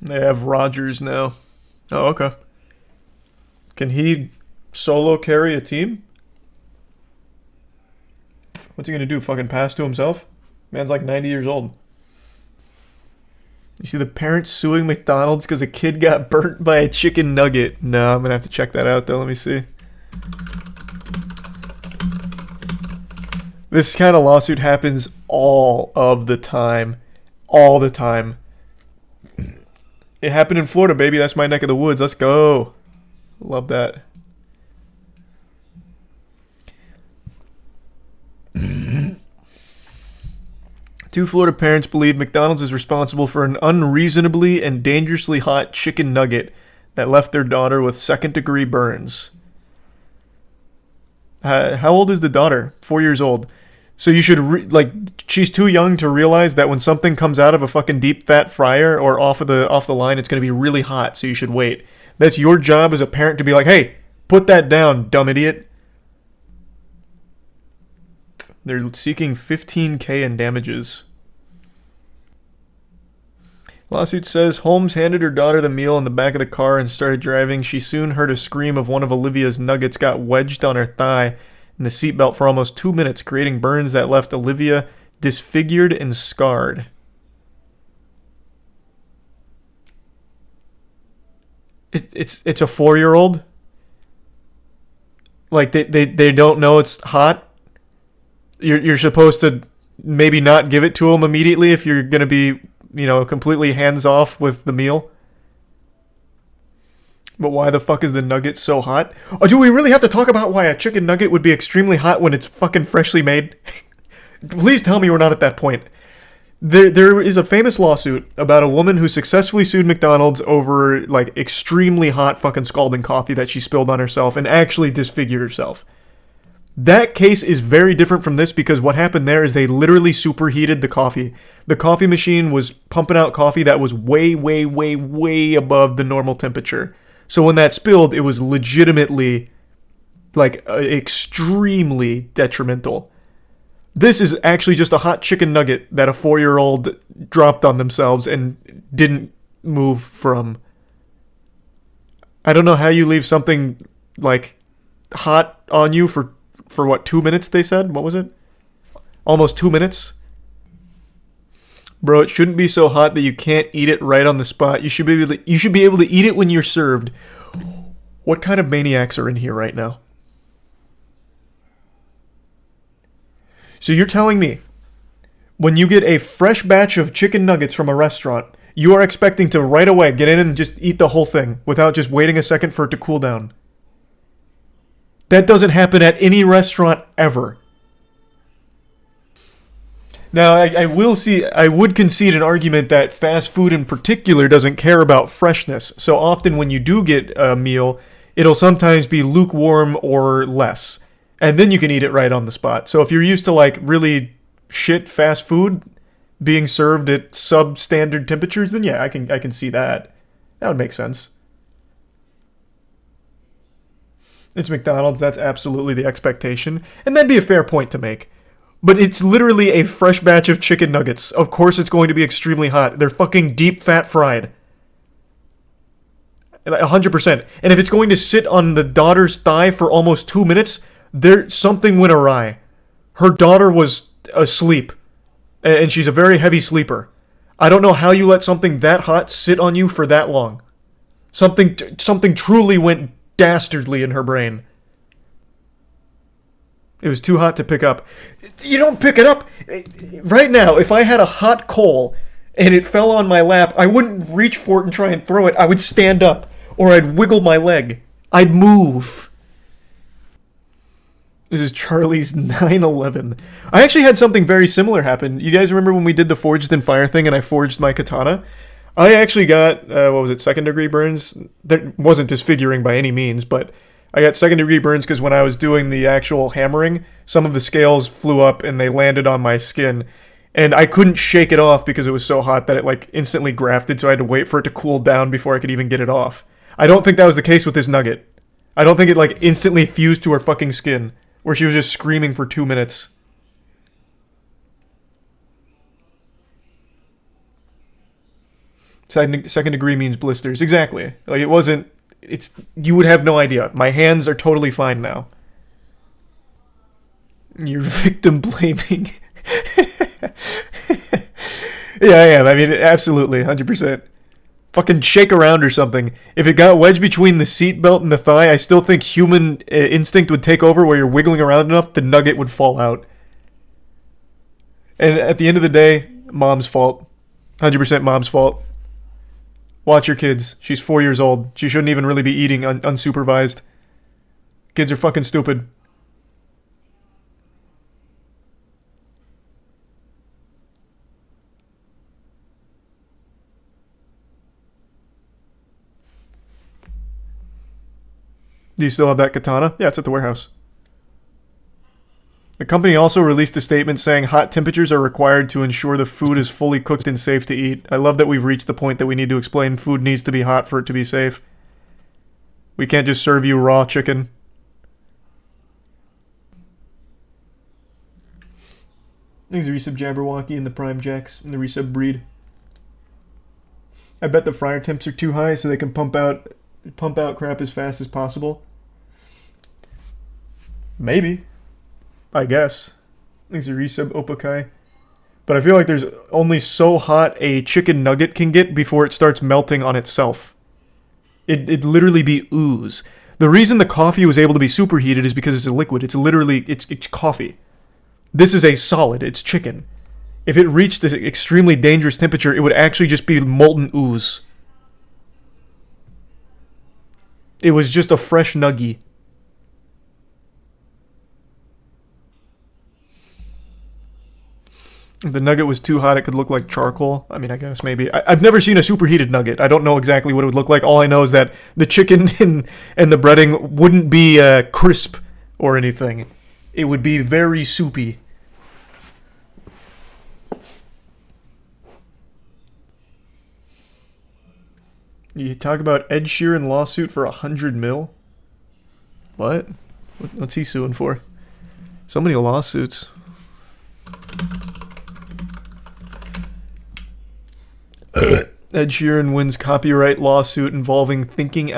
They have Rogers now. Oh, okay. Can he solo carry a team? What's he gonna do? Fucking pass to himself? Man's like 90 years old. You see the parents suing McDonald's because a kid got burnt by a chicken nugget. No, I'm gonna have to check that out though. Let me see. This kind of lawsuit happens all of the time. All the time. It happened in Florida, baby. That's my neck of the woods. Let's go. Love that. Two Florida parents believe McDonald's is responsible for an unreasonably and dangerously hot chicken nugget that left their daughter with second-degree burns. How old is the daughter? 4 years old. So you should, she's too young to realize that when something comes out of a fucking deep-fat fryer or off the line, it's going to be really hot, so you should wait. That's your job as a parent to be like, hey, put that down, dumb idiot. They're seeking $15,000 in damages. Lawsuit says Holmes handed her daughter the meal in the back of the car and started driving. She soon heard a scream of one of Olivia's nuggets got wedged on her thigh in the seatbelt for almost 2 minutes, creating burns that left Olivia disfigured and scarred. It's a 4-year-old? Like, they don't know it's hot? You're supposed to maybe not give it to them immediately if you're going to be, completely hands-off with the meal? But why the fuck is the nugget so hot? Oh, do we really have to talk about why a chicken nugget would be extremely hot when it's fucking freshly made? Please tell me we're not at that point. There is a famous lawsuit about a woman who successfully sued McDonald's over, extremely hot fucking scalding coffee that she spilled on herself and actually disfigured herself. That case is very different from this because what happened there is they literally superheated the coffee. The coffee machine was pumping out coffee that was way, way, way, way above the normal temperature. So when that spilled, it was legitimately, extremely detrimental. This is actually just a hot chicken nugget that a 4-year-old dropped on themselves and didn't move from. I don't know how you leave something, hot on you for what, 2 minutes, they said? What was it? Almost 2 minutes? Bro, it shouldn't be so hot that you can't eat it right on the spot. You should be able to eat it when you're served. What kind of maniacs are in here right now? So you're telling me, when you get a fresh batch of chicken nuggets from a restaurant, you are expecting to right away get in and just eat the whole thing without just waiting a second for it to cool down? That doesn't happen at any restaurant ever. Now, I would concede an argument that fast food in particular doesn't care about freshness. So often when you do get a meal, it'll sometimes be lukewarm or less. And then you can eat it right on the spot. So if you're used to really shit fast food being served at substandard temperatures, then yeah, I can see that. That would make sense. It's McDonald's, that's absolutely the expectation. And that'd be a fair point to make. But it's literally a fresh batch of chicken nuggets. Of course it's going to be extremely hot. They're fucking deep fat fried. 100%. And if it's going to sit on the daughter's thigh for almost 2 minutes, something went awry. Her daughter was asleep. And she's a very heavy sleeper. I don't know how you let something that hot sit on you for that long. Something truly went dastardly in her brain. It was too hot to pick up. You don't pick it up. Right now, if I had a hot coal and it fell on my lap, I wouldn't reach for it and try and throw it. I would stand up, or I'd wiggle my leg. I'd move. This is Charlie's 9/11. I actually had something very similar happen. You guys remember when we did the Forged in Fire thing and I forged my katana? I actually got, second-degree burns? That wasn't disfiguring by any means, but I got second-degree burns because when I was doing the actual hammering, some of the scales flew up and they landed on my skin. And I couldn't shake it off because it was so hot that it instantly grafted, so I had to wait for it to cool down before I could even get it off. I don't think that was the case with this nugget. I don't think it instantly fused to her fucking skin, where she was just screaming for 2 minutes. Second degree means blisters. Exactly. Like, it wasn't... You would have no idea. My hands are totally fine now. You're victim blaming. Yeah, I am. I mean, absolutely. 100%. Fucking shake around or something. If it got wedged between the seatbelt and the thigh, I still think human instinct would take over where you're wiggling around enough, the nugget would fall out. And at the end of the day, mom's fault. 100% mom's fault. Watch your kids. She's 4 years old. She shouldn't even really be eating unsupervised. Kids are fucking stupid. Do you still have that katana? Yeah, it's at the warehouse. The company also released a statement saying hot temperatures are required to ensure the food is fully cooked and safe to eat. I love that we've reached the point that we need to explain food needs to be hot for it to be safe. We can't just serve you raw chicken. These are resub Jabberwocky and the Prime Jacks and the resub breed. I bet the fryer temps are too high so they can pump out crap as fast as possible. Maybe. I guess. These are resub Opakai. But I feel like there's only so hot a chicken nugget can get before it starts melting on itself. It'd literally be ooze. The reason the coffee was able to be superheated is because it's a liquid. It's literally, it's coffee. This is a solid. It's chicken. If it reached this extremely dangerous temperature, it would actually just be molten ooze. It was just a fresh nuggie. If the nugget was too hot, it could look like charcoal. I mean, I guess maybe. I've never seen a superheated nugget. I don't know exactly what it would look like. All I know is that the chicken and the breading wouldn't be crisp or anything. It would be very soupy. You talk about Ed Sheeran lawsuit for $100 million? What? What's he suing for? So many lawsuits. Ed Sheeran wins copyright lawsuit involving thinking out